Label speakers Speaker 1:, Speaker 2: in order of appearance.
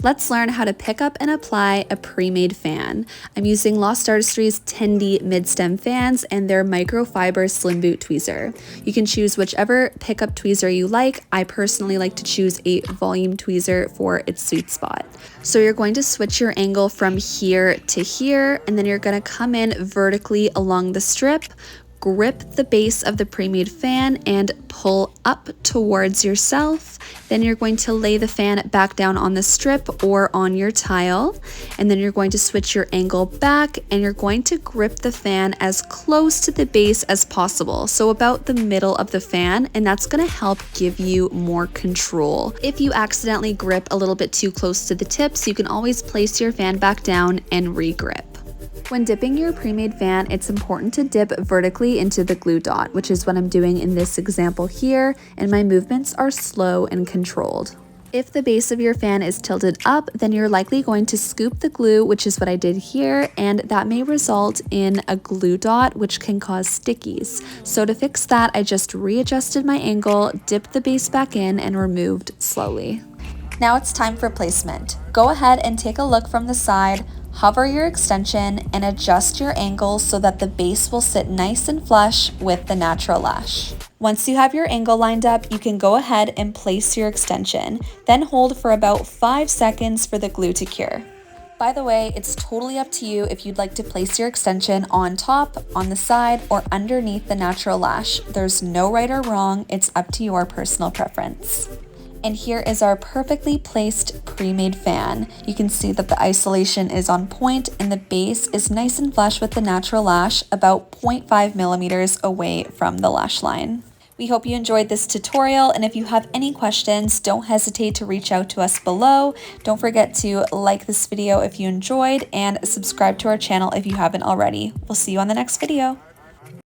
Speaker 1: Let's learn how to pick up and apply a pre-made fan. I'm using Lost Artistry's Tendy mid-stem fans and their Microfibre Slimboot tweezer. You can choose whichever pickup tweezer you like. I personally like to choose a volume tweezer for its sweet spot. So you're going to switch your angle from here to here, and then you're going to come in vertically along the strip, grip the base of the pre-made fan and pull up towards yourself. Then you're going to lay the fan back down on the strip or on your tile, and then you're going to switch your angle back and you're going to grip the fan as close to the base as possible, so about the middle of the fan, and that's going to help give you more control. If you accidentally grip a little bit too close to the tips, you can always place your fan back down and re-grip. When dipping your pre-made fan, it's important to dip vertically into the glue dot, which is what I'm doing in this example here, and my movements are slow and controlled. If the base of your fan is tilted up, then you're likely going to scoop the glue, which is what I did here, and that may result in a glue dot, which can cause stickies. So to fix that, I just readjusted my angle, dipped the base back in, and removed slowly. Now it's time for placement. Go ahead and take a look from the side, hover your extension, and adjust your angle so that the base will sit nice and flush with the natural lash. Once you have your angle lined up, you can go ahead and place your extension, then hold for about 5 seconds for the glue to cure. By the way, it's totally up to you if you'd like to place your extension on top, on the side, or underneath the natural lash. There's no right or wrong, it's up to your personal preference. And here is our perfectly placed pre-made fan. You can see that the isolation is on point and the base is nice and flush with the natural lash, about 0.5 millimeters away from the lash line. We hope you enjoyed this tutorial, and if you have any questions, don't hesitate to reach out to us below. Don't forget to like this video if you enjoyed and subscribe to our channel if you haven't already. We'll see you on the next video.